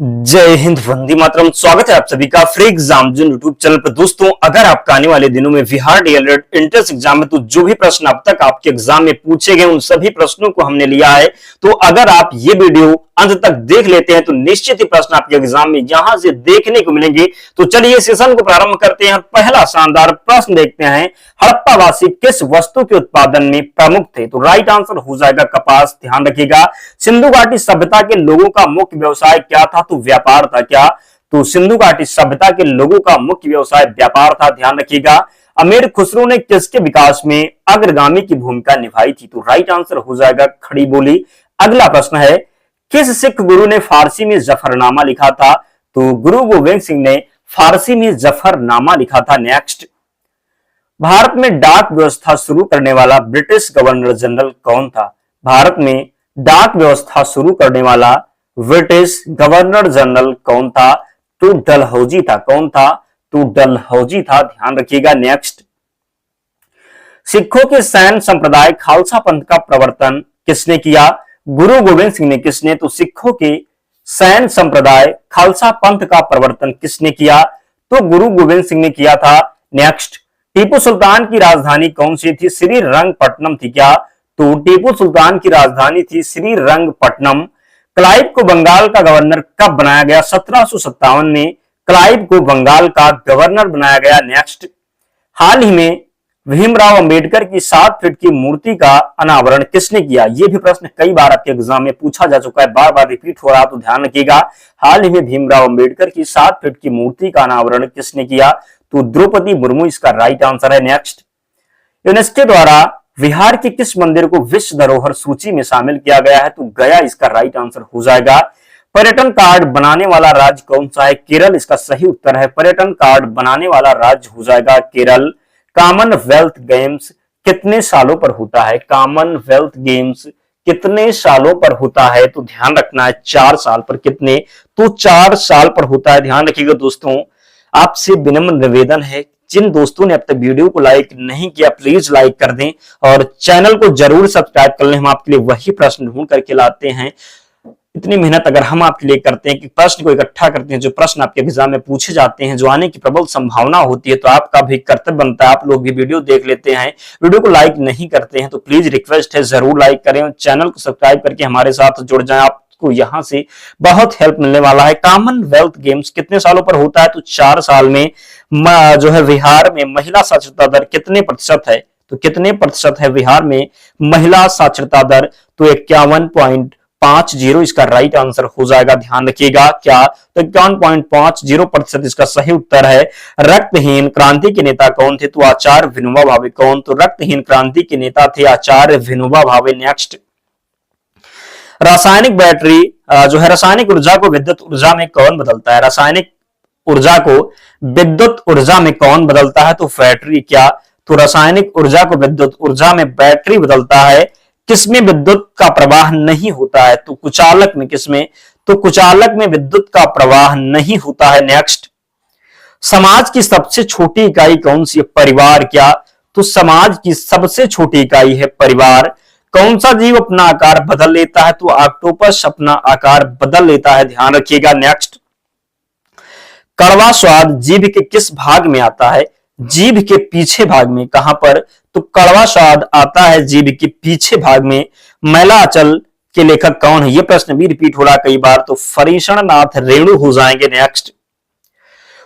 जय हिंद, वंदे मातरम। स्वागत है आप सभी का free exam zone YouTube channel पर। दोस्तों, अगर आपका आने वाले दिनों में बिहार डीएलएड एंट्रेंस एग्जाम में तो जो भी प्रश्न अब तक आपके एग्जाम में पूछे गए उन सभी प्रश्नों को हमने लिया है। तो अगर आप ये वीडियो अंत तक देख लेते हैं तो निश्चित ही प्रश्न आपके एग्जाम में यहां से देखने को मिलेंगे। तो चलिए सेशन को प्रारंभ करते हैं। पहला शानदार प्रश्न देखते हैं, हड़प्पावासी किस वस्तु के उत्पादन में प्रमुख थे? तो राइट आंसर हो जाएगा कपास। ध्यान रखिएगा। सिंधु घाटी सभ्यता के लोगों का मुख्य व्यवसाय क्या था? तो व्यापार था। क्या? तो सिंधु घाटी सभ्यता के लोगों का मुख्य व्यवसाय व्यापार था। ध्यान रखिएगा। अमीर खुसरो ने किसके विकास में अग्रगामी की भूमिका निभाई थी? तो राइट आंसर हो जाएगा खड़ी बोली। अगला प्रश्न है, किस सिख गुरु ने फारसी में जफरनामा लिखा था? तो गुरु गोविंद सिंह ने फारसी में जफरनामा लिखा था। नेक्स्ट, भारत में डाक व्यवस्था शुरू करने वाला ब्रिटिश गवर्नर जनरल कौन था? भारत में डाक व्यवस्था शुरू करने वाला ब्रिटिश गवर्नर जनरल कौन था? तो डलहौजी था। कौन था? तो डलहौजी था। ध्यान रखिएगा। नेक्स्ट, सिखों के सैन्य संप्रदाय खालसा पंथ का प्रवर्तन किसने किया? गुरु गोविंद सिंह ने। किसने? तो सिखों के सैन्य संप्रदाय खालसा पंथ का प्रवर्तन किसने किया? तो गुरु गोविंद सिंह ने किया था। नेक्स्ट, टीपू सुल्तान की राजधानी कौन सी थी? श्रीरंगपट्टनम थी। क्या? तो टीपू सुल्तान की राजधानी थी श्रीरंगपट्टनम। क्लाइव को बंगाल का गवर्नर कब बनाया गया? 1757 में क्लाइव को बंगाल का गवर्नर बनाया गया। नेक्स्ट, हाल ही में भीमराव अंबेडकर की 7 फीट की मूर्ति का अनावरण किसने किया? यह भी प्रश्न कई बार आपके एग्जाम में पूछा जा चुका है, बार बार रिपीट हो रहा, तो ध्यान रखिएगा। हाल ही में भीमराव अंबेडकर की 7 फीट की मूर्ति का अनावरण किसने किया? तो द्रौपदी मुर्मू इसका राइट आंसर है। नेक्स्ट, यूनेस्को द्वारा बिहार के किस मंदिर को विश्व धरोहर सूची में शामिल किया गया है? तो गया इसका राइट आंसर हो जाएगा। पर्यटन कार्ड बनाने वाला राज्य कौन सा है? केरल इसका सही उत्तर है। पर्यटन कार्ड बनाने वाला राज्य हो जाएगा केरल। कॉमनवेल्थ गेम्स कितने सालों पर होता है? कॉमनवेल्थ गेम्स कितने सालों पर होता है? तो ध्यान रखना है 4 साल पर। कितने? तो 4 साल पर होता है। ध्यान रखिएगा। दोस्तों, आपसे विनम्र निवेदन है, जिन दोस्तों ने अब तक वीडियो को लाइक नहीं किया प्लीज लाइक कर दें और चैनल को जरूर सब्सक्राइब कर लें। हम आपके लिए वही प्रश्न ढूंढ करके लाते हैं। इतनी मेहनत अगर हम आपके लिए करते हैं कि प्रश्न को इकट्ठा करते हैं, जो प्रश्न आपके एग्जाम में पूछे जाते हैं, जो आने की प्रबल संभावना होती है, तो आपका भी कर्तव्य बनता है। आप लोग भी वीडियो देख लेते हैं, वीडियो को लाइक नहीं करते हैं, तो प्लीज रिक्वेस्ट है जरूर लाइक करें और चैनल को सब्सक्राइब करके हमारे साथ जुड़ जाएं। आपको यहां से बहुत हेल्प मिलने वाला है। कॉमनवेल्थ गेम्स कितने सालों पर होता है? तो 4 साल में। जो है बिहार में महिला साक्षरता दर कितने प्रतिशत है? तो कितने प्रतिशत है बिहार में महिला साक्षरता दर? तो 51.50 इसका राइट आंसर हो जाएगा। ध्यान रखिएगा। क्या? तो 51.50% इसका सही उत्तर है। रक्तहीन क्रांति के नेता कौन थे? तो आचार्य विनोबा भावे। कौन? तो रक्तहीन क्रांति के नेता थे आचार्य विनोबा भावे। नेक्स्ट, रासायनिक बैटरी जो है रासायनिक ऊर्जा को विद्युत ऊर्जा में कौन बदलता है? रासायनिक ऊर्जा को विद्युत ऊर्जा में कौन बदलता है? तो बैटरी। क्या? तो रासायनिक ऊर्जा को विद्युत ऊर्जा में बैटरी बदलता है। किसमें विद्युत का प्रवाह नहीं होता है? तो कुचालक में। किसमें? तो कुचालक में विद्युत का प्रवाह नहीं होता है। नेक्स्ट, समाज की सबसे छोटी इकाई कौन सी है? परिवार। क्या? तो समाज की सबसे छोटी इकाई है परिवार। कौन सा जीव अपना आकार बदल लेता है? तो ऑक्टोपस अपना आकार बदल लेता है। ध्यान रखिएगा। नेक्स्ट, कड़वा स्वाद जीभ के किस भाग में आता है? जीभ के पीछे भाग में। कहां पर? तो कड़वा स्वाद आता है जीभ के पीछे भाग में। मैलाचल के लेखक कौन है? यह प्रश्न भी रिपीट हो रहा कई बार, तो फरीशण नाथ रेणु हो जाएंगे। नेक्स्ट,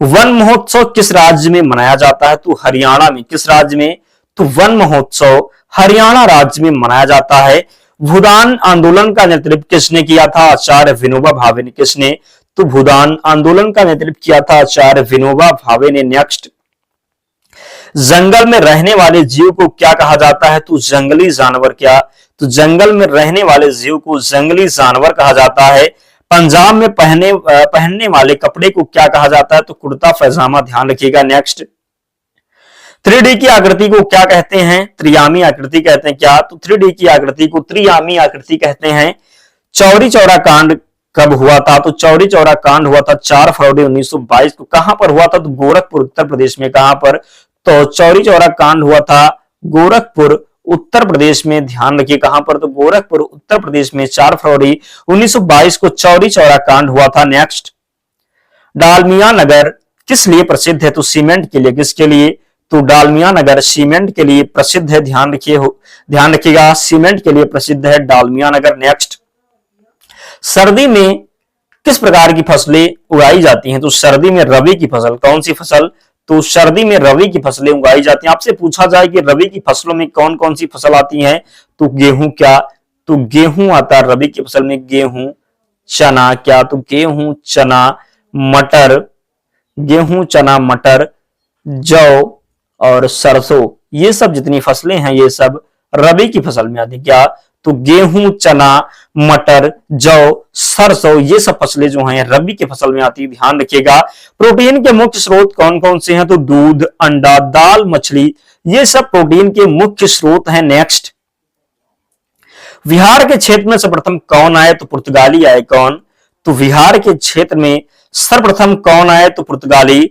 वन महोत्सव किस राज्य में मनाया जाता है? तो हरियाणा में। किस राज्य में? तो वन महोत्सव हरियाणा राज्य में मनाया जाता है। भूदान आंदोलन का नेतृत्व किसने किया था? आचार्य विनोबा भावे ने। किसने? तो भूदान आंदोलन का नेतृत्व किया था आचार्य विनोबा भावे ने। नेक्स्ट, जंगल में रहने वाले जीव को क्या कहा जाता है? तो जंगली जानवर। क्या? तो जंगल में रहने वाले जीव को जंगली जानवर कहा जाता है। पंजाब में पहनने वाले कपड़े को क्या कहा जाता है? तो कुर्ता पैजामा। ध्यान रखिएगा। नेक्स्ट, 3D की आकृति को क्या कहते हैं? त्रियामी आकृति कहते हैं। क्या? तो 3D की आकृति को त्रियामी आकृति कहते हैं। चौरी चौरा कांड कब हुआ था? तो चौरी चौरा कांड हुआ था 4 फरवरी 1922 को। कहां पर हुआ था? तो गोरखपुर उत्तर प्रदेश में। कहां पर? तो चौरी चौरा कांड हुआ था गोरखपुर उत्तर प्रदेश में, ध्यान रखिए कहां पर, तो गोरखपुर उत्तर प्रदेश में 4 फरवरी 1922 को चौरी चौरा कांड हुआ था। नेक्स्ट, डालमिया नगर किस लिए प्रसिद्ध है, तो सीमेंट के लिए। किसके लिए, तो डालमिया नगर सीमेंट के लिए प्रसिद्ध है। ध्यान रखिएगा सीमेंट के लिए प्रसिद्ध है डालमिया नगर। नेक्स्ट, सर्दी में किस प्रकार की फसलें उगाई जाती हैं, तो सर्दी में रबी की फसल। कौन सी फसल, तो सर्दी में रबी की फसलें उगाई जाती हैं। आपसे पूछा जाए कि रबी की फसलों में कौन कौन सी फसल आती है, तो गेहूं क्या, तो गेहूं आता है रबी की फसल में। गेहूं, चना क्या, तो गेहूं, चना, मटर, गेहूं, चना, मटर, जौ और सरसों, ये सब जितनी फसलें हैं ये सब रबी की फसल में आती है। क्या, तो गेहूं, चना, मटर, जौ, सरसों, ये सब फसलें जो हैं रबी की फसल में आती है। ध्यान रखिएगा। प्रोटीन के मुख्य स्रोत कौन कौन से हैं, तो दूध, अंडा, दाल, मछली, ये सब प्रोटीन के मुख्य स्रोत हैं। नेक्स्ट, बिहार के क्षेत्र में सर्वप्रथम कौन आए, तो पुर्तगाली आए। कौन, तो बिहार के क्षेत्र में सर्वप्रथम कौन आए, तो पुर्तगाली।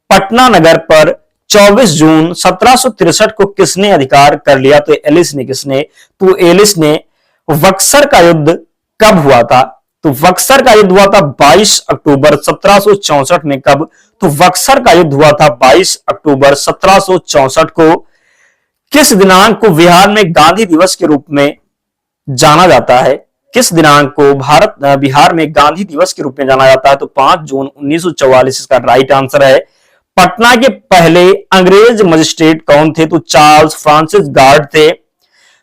पटना नगर पर 24 जून 1763 को किसने अधिकार कर लिया, तो एलिस ने। किसने, तो एलिस ने। बक्सर का युद्ध कब हुआ था, तो बक्सर का युद्ध हुआ था 22 अक्टूबर 1764 में। कब, तो बक्सर का युद्ध हुआ था 22 अक्टूबर 1764 को। किस दिनांक को बिहार में गांधी दिवस के रूप में जाना जाता है, किस दिनांक को बिहार में गांधी दिवस के रूप में जाना जाता है, तो 5 जून 1944 इसका राइट आंसर है। पटना के पहले अंग्रेज मजिस्ट्रेट कौन थे, तो चार्ल्स फ्रांसिस गार्ड थे।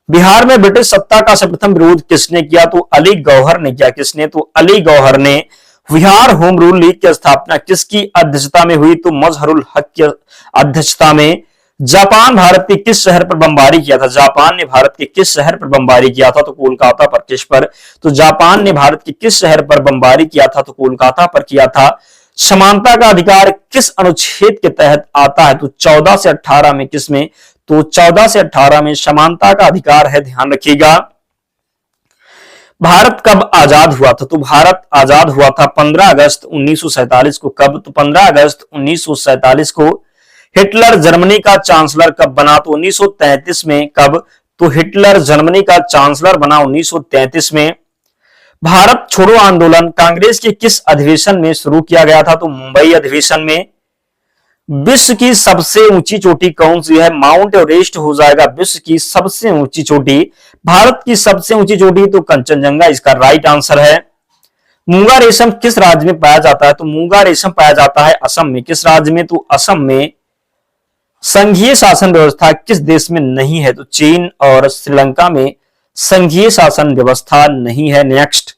बिहार में ब्रिटिश सत्ता का सर्वप्रथम विरोध किसने किया, तो अली गौहर ने किया। किसने, तो अली गौहर ने। बिहार होम रूल लीग की स्थापना किसकी अध्यक्षता में हुई, तो मजहरुल हक की अध्यक्षता में। जापान भारत के किस शहर पर बमबारी किया था, जापान ने भारत के किस शहर पर बमबारी किया था, तो कोलकाता पर। किस पर, तो जापान ने भारत के किस शहर पर बमबारी किया था, तो कोलकाता पर किया था। समानता का अधिकार किस अनुच्छेद के तहत आता है, तो 14 से 18 में। किसमें, तो 14 से 18 में समानता का अधिकार है। ध्यान रखिएगा। भारत कब आजाद हुआ था, तो भारत आजाद हुआ था 15 अगस्त 1947 को। कब, तो 15 अगस्त 1947 को। हिटलर जर्मनी का चांसलर कब बना, तो 1933 में। कब, तो हिटलर जर्मनी का चांसलर बना 1933 में। भारत छोड़ो आंदोलन कांग्रेस के किस अधिवेशन में शुरू किया गया था, तो मुंबई अधिवेशन में। विश्व की सबसे ऊंची चोटी कौन सी है, माउंट एवरेस्ट हो जाएगा विश्व की सबसे ऊंची चोटी। भारत की सबसे ऊंची चोटी तो कंचनजंगा इसका राइट आंसर है। मूंगा रेशम किस राज्य में पाया जाता है, तो मूंगा रेशम पाया जाता है असम में। किस राज्य में, तो असम में। संघीय शासन व्यवस्था किस देश में नहीं है, तो चीन और श्रीलंका में संघीय शासन व्यवस्था नहीं है। नेक्स्ट,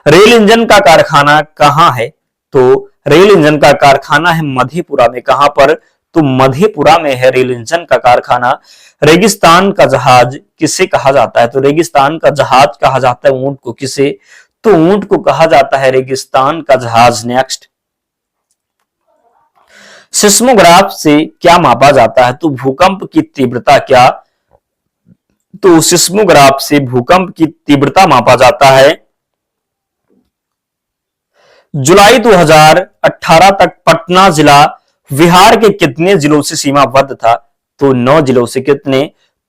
रेल इंजन का कारखाना कहां है, तो रेल इंजन का कारखाना है मधेपुरा में। कहां पर, तो मधेपुरा में है रेल इंजन का कारखाना। रेगिस्तान का जहाज किसे कहा जाता है, तो रेगिस्तान का जहाज कहा जाता है ऊंट को। किसे, तो ऊंट को कहा जाता है रेगिस्तान का जहाज। नेक्स्ट, सिस्मोग्राफ से क्या मापा जाता है, तो भूकंप की तीव्रता। क्या, तो सिस्मोग्राफ से भूकंप की तीव्रता मापा जाता है। जुलाई 2018 तक पटना जिला बिहार के कितने जिलों से सीमाबद्ध था, तो 9 जिलों से। कितने,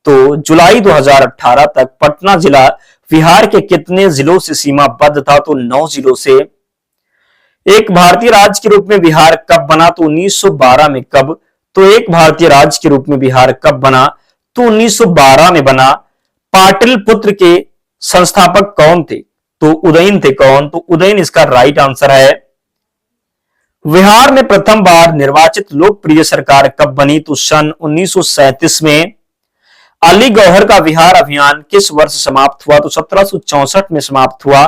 तो जुलाई 2018 तक पटना जिला बिहार के कितने जिलों से सीमाबद्ध था, तो 9 जिलों से। एक भारतीय राज्य के रूप में बिहार कब बना, तो 1912 में। कब, तो एक भारतीय राज्य के रूप में बिहार कब बना, तो 1912 में बना। पाटलिपुत्र के संस्थापक कौन थे, तो उदयन थे। कौन, तो उदयन इसका राइट आंसर है। बिहार में प्रथम बार निर्वाचित लोकप्रिय सरकार कब बनी, तो सन 1937 में। अली गौहर का बिहार अभियान किस वर्ष समाप्त हुआ, तो 1764 में समाप्त हुआ।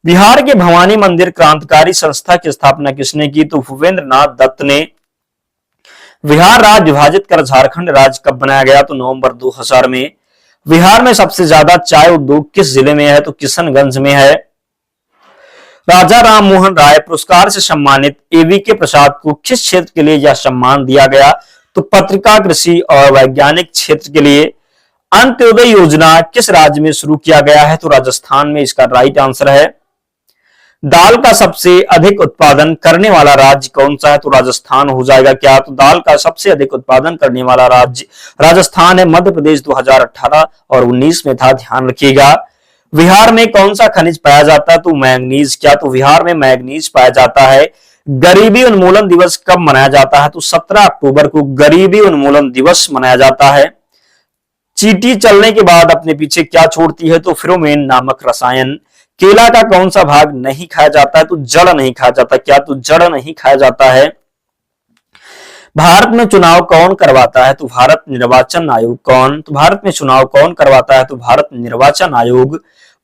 बिहार के भवानी मंदिर क्रांतिकारी संस्था की स्थापना किसने की, तो भूपेंद्र नाथ दत्त ने। बिहार राज्य विभाजित कर झारखंड राज्य कब बनाया गया, तो नवंबर 2000 में। बिहार में सबसे ज्यादा चाय उद्योग किस जिले में है, तो किशनगंज में है। राजा राम मोहन राय पुरस्कार से सम्मानित एवीके प्रसाद को किस क्षेत्र के लिए यह सम्मान दिया गया, तो पत्रिका, कृषि और वैज्ञानिक क्षेत्र के लिए। अंत्योदय योजना किस राज्य में शुरू किया गया है, तो राजस्थान में इसका राइट आंसर है। दाल का सबसे अधिक उत्पादन करने वाला राज्य कौन सा है? तो राजस्थान हो जाएगा क्या? तो दाल का सबसे अधिक उत्पादन करने वाला राज्य राजस्थान है। मध्य प्रदेश 2018 और 19 में था, ध्यान रखिएगा। बिहार में कौन सा खनिज पाया जाता है? तो मैंगनीज। क्या? तो बिहार में मैंगनीज पाया जाता है। गरीबी उन्मूलन दिवस कब मनाया जाता है? तो 17 अक्टूबर को गरीबी उन्मूलन दिवस मनाया जाता है। चींटी चलने के बाद अपने पीछे क्या छोड़ती है? तो फेरोमेन नामक रसायन। केला का कौन सा भाग नहीं खाया जाता है? तो जड़ नहीं खाया जाता। क्या? तो जड़ नहीं खाया जाता है। भारत में चुनाव कौन करवाता है? तो भारत निर्वाचन आयोग। कौन? तो भारत में चुनाव कौन करवाता है? तो भारत निर्वाचन आयोग।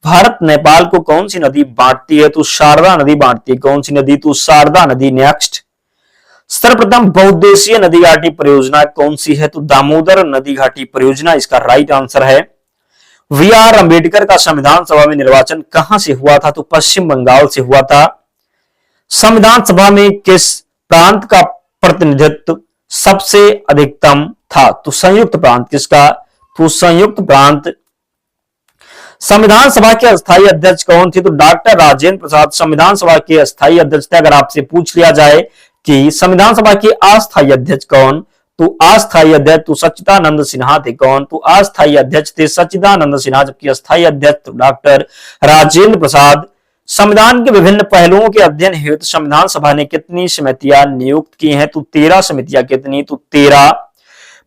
भारत नेपाल को कौन सी नदी बांटती है? तो शारदा नदी बांटती है। कौन सी नदी? तो शारदा नदी। नेक्स्ट, सर्वप्रथम बहुउद्देशीय नदी घाटी परियोजना कौन सी है? तो दामोदर नदी घाटी परियोजना इसका राइट आंसर है। वी आर अम्बेडकर का संविधान सभा में निर्वाचन कहां से हुआ था? तो पश्चिम बंगाल से हुआ था। संविधान सभा में किस प्रांत का प्रतिनिधित्व सबसे अधिकतम था? तो संयुक्त प्रांत। किसका? तो संयुक्त प्रांत। संविधान सभा के अस्थायी अध्यक्ष कौन थे? तो डॉक्टर राजेंद्र प्रसाद संविधान सभा के अस्थायी अध्यक्ष थे। अगर आपसे पूछ लिया जाए कि संविधान सभा के अस्थायी अध्यक्ष कौन, तो अस्थायी अध्यक्ष तो सच्चिदानंद सिन्हा थे। कौन? तो अस्थायी अध्यक्ष थे सच्चिदानंद सिन्हा, जबकि अस्थायी अध्यक्ष डॉक्टर राजेंद्र प्रसाद। संविधान के विभिन्न पहलुओं के अध्ययन हेतु संविधान सभा ने कितनी समितियां नियुक्त की हैं? तो 13 समितियां। कितनी? तो 13।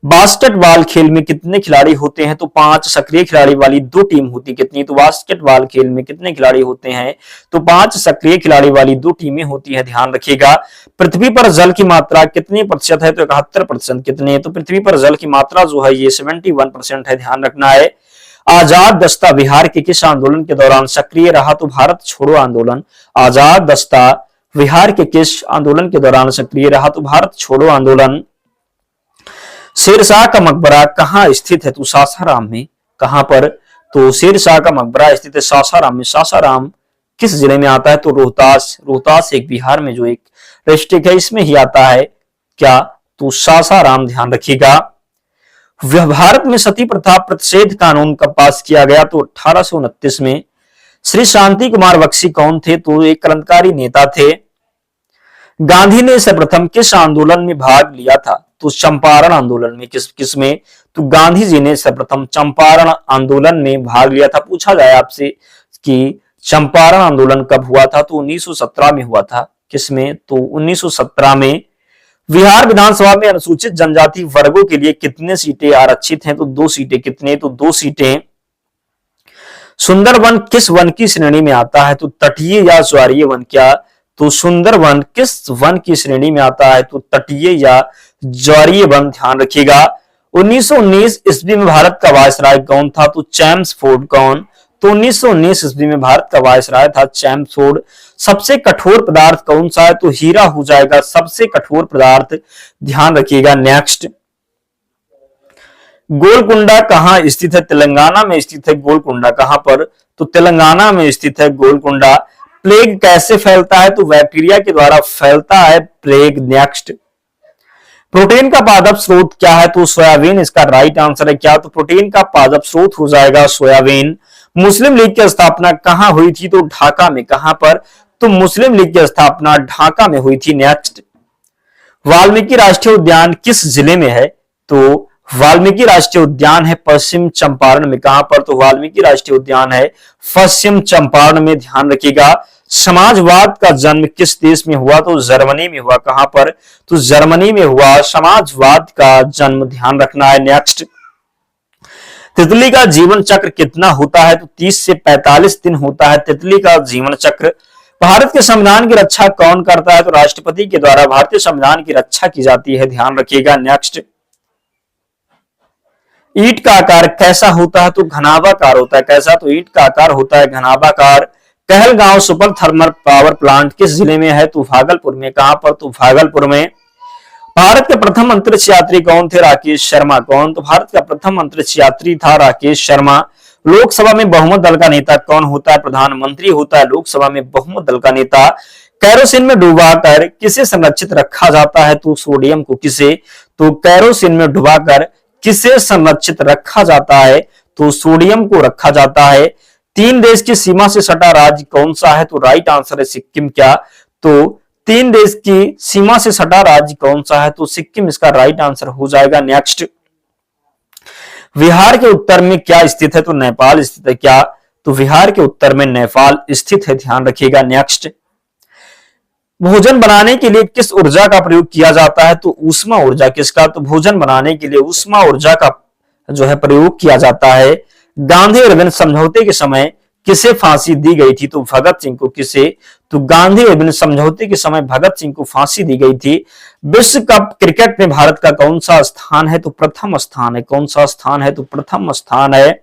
बास्केटबॉल खेल में कितने खिलाड़ी होते हैं? तो 5 सक्रिय खिलाड़ी वाली 2 टीम होती। कितनी? तो बास्केटबॉल खेल में कितने खिलाड़ी होते हैं? तो 5 सक्रिय खिलाड़ी वाली 2 टीमें होती है, ध्यान रखिएगा। पृथ्वी पर जल की मात्रा कितनी प्रतिशत है? तो 71%। कितने? तो पृथ्वी पर जल की मात्रा जो है ये 71% है, ध्यान रखना है। आजाद दस्ता बिहार के किस आंदोलन के दौरान सक्रिय रहा? तो भारत छोड़ो आंदोलन। आजाद दस्ता बिहार के किस आंदोलन के दौरान सक्रिय रहा? तो भारत छोड़ो आंदोलन। शेरशाह का मकबरा कहां स्थित है? तो सासाराम में। कहां पर? तो शेरशाह का मकबरा स्थित है सासाराम में। सासाराम किस जिले में आता है? तो रोहतास। रोहतास एक बिहार में जो एक डिस्ट्रिक्ट है इसमें ही आता है। क्या? तो सासाराम, ध्यान रखिएगा। भारत में सती प्रथा प्रतिषेध कानून कब पास किया गया? तो 1829 में। श्री शांति कुमार बख्शी कौन थे? तो एक क्रांतिकारी नेता थे। गांधी ने सर्वप्रथम किस आंदोलन में भाग लिया था? तो चंपारण आंदोलन में। किसमें? तो गांधी जी ने सर्वप्रथम चंपारण आंदोलन में भाग लिया था। पूछा जाए आपसे कि चंपारण आंदोलन कब हुआ था? तो 1917 में हुआ था। किसमें? तो 1917 में। बिहार विधानसभा में अनुसूचित जनजाति वर्गों के लिए कितने सीटें आरक्षित हैं? तो 2 सीटें। कितने? तो 2 सीटें। सुंदरवन किस वन की श्रेणी में आता है? तो तटीय या ज्वारीय वन। क्या? तो सुंदरवन किस वन की श्रेणी में आता है? तो तटीय या ज्वारीय वन, ध्यान रखिएगा। 1919 ईस्वी में भारत का वायसराय कौन था? तो चैम्सफोर्ड। कौन? तो 1919 ईस्वी में भारत का वायसराय था चैम्सफोर्ड। सबसे कठोर पदार्थ कौन सा है? तो हीरा हो जाएगा सबसे कठोर पदार्थ, ध्यान रखिएगा। नेक्स्ट, गोलकुंडा कहां स्थित है? तेलंगाना में स्थित है गोलकुंडा। कहां पर? तो तेलंगाना में स्थित है गोलकुंडा। प्लेग कैसे फैलता है? तो बैक्टीरिया के द्वारा फैलता है प्लेग। नेक्स्ट, प्रोटीन का पादप स्रोत क्या है? तो सोयाबीन इसका राइट आंसर है। क्या? तो प्रोटीन का पादप स्रोत हो जाएगा सोयाबीन। मुस्लिम लीग की स्थापना कहां हुई थी? तो ढाका में। कहां पर? तो मुस्लिम लीग की स्थापना ढाका में हुई थी। नेक्स्ट, वाल्मीकि राष्ट्रीय उद्यान किस जिले में है? तो वाल्मीकि राष्ट्रीय उद्यान है पश्चिम चंपारण में। कहां पर? तो वाल्मीकि राष्ट्रीय उद्यान है पश्चिम चंपारण में, ध्यान रखिएगा। समाजवाद का जन्म किस देश में हुआ? तो जर्मनी में हुआ। कहां पर? तो जर्मनी में हुआ समाजवाद का जन्म, ध्यान रखना है। नेक्स्ट, तितली का जीवन चक्र कितना होता है? तो 30 से 45 दिन होता है तितली का जीवन चक्र। भारत के संविधान की रक्षा कौन करता है? तो राष्ट्रपति के द्वारा भारतीय संविधान की रक्षा की जाती है, ध्यान रखिएगा। नेक्स्ट, ईंट का आकार कैसा होता है? तो घनाभाकार होता है। कैसा? तो ईंट का आकार होता है घनाभाकार। Kahalgaon super thermal power plant किस जिले में है? तो भागलपुर में। कहां पर? तो भागलपुर में। भारत के प्रथम अंतरिक्ष यात्री कौन थे? राकेश शर्मा। कौन? तो भारत का प्रथम अंतरिक्ष यात्री था राकेश शर्मा। लोकसभा में बहुमत दल का नेता कौन होता है? प्रधानमंत्री होता है लोकसभा में बहुमत दल का नेता। कैरोसिन में डुबाकर किसे संरक्षित रखा जाता है? तो सोडियम को। किसे? तो कैरोसिन में डुबाकर किसे संरक्षित रखा जाता है? तो सोडियम को रखा जाता है। तीन देश की सीमा से सटा राज्य कौन सा है? तो राइट आंसर है सिक्किम। क्या? तो तीन देश की सीमा से सटा राज्य कौन सा है? तो सिक्किम इसका राइट आंसर हो जाएगा। नेक्स्ट, बिहार के उत्तर में क्या स्थित है? तो नेपाल स्थित है। क्या? तो बिहार के उत्तर में नेपाल स्थित है, ध्यान रखिएगा। नेक्स्ट, भोजन बनाने के लिए किस ऊर्जा का प्रयोग किया जाता है? तो ऊष्मा ऊर्जा। किसका? तो भोजन बनाने के लिए ऊष्मा ऊर्जा का जो है प्रयोग किया जाता है। गांधी अरविंद समझौते के समय किसे फांसी दी गई थी? तो भगत सिंह को। किसे? तो गांधी अरविंद समझौते के समय भगत सिंह को फांसी दी गई थी। विश्व कप क्रिकेट में भारत का कौन सा स्थान है? तो प्रथम स्थान है। कौन सा स्थान है? तो प्रथम स्थान है।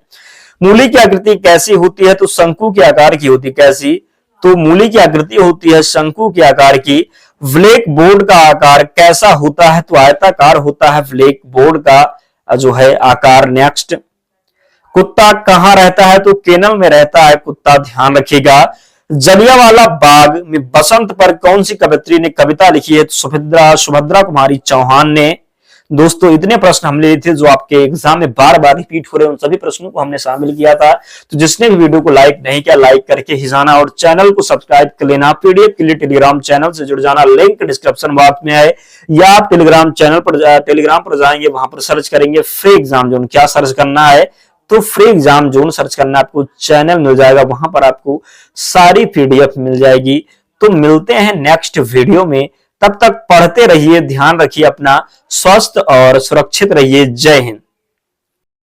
मूली की आकृति कैसी होती है? तो शंकु के आकार की होती। कैसी? तो मूली की आकृति होती है शंकु के आकार की। ब्लैक बोर्ड का आकार कैसा होता है? तो आयताकार होता है ब्लैक बोर्ड का जो है आकार। नेक्स्ट, कुत्ता कहां रहता है? तो केनल में रहता है कुत्ता, ध्यान रखिएगा। जलियांवाला बाग में बसंत पर कौन सी कवयित्री ने कविता लिखी है? तो सुभद्रा कुमारी चौहान ने। दोस्तों, इतने प्रश्न हम लिए थे जो आपके एग्जाम में बार बार रिपीट हो रहे हैं, उन सभी प्रश्नों को हमने शामिल किया था। तो जिसने भी वीडियो को लाइक नहीं किया, लाइक करके ही जाना और चैनल को सब्सक्राइब कर लेना। पीडीएफ के लिए टेलीग्राम चैनल से जुड़ जाना, लिंक डिस्क्रिप्शन बॉक्स में है, या आप टेलीग्राम पर जाएंगे, वहां पर सर्च करेंगे फ्री एग्जाम जोन। क्या सर्च करना है? तो फ्री एग्जाम जोन सर्च करना, आपको चैनल मिल जाएगा, वहां पर आपको सारी पीडीएफ मिल जाएगी। तो मिलते हैं नेक्स्ट वीडियो में, तब तक पढ़ते रहिए, ध्यान रखिए अपना, स्वस्थ और सुरक्षित रहिए। जय हिंद।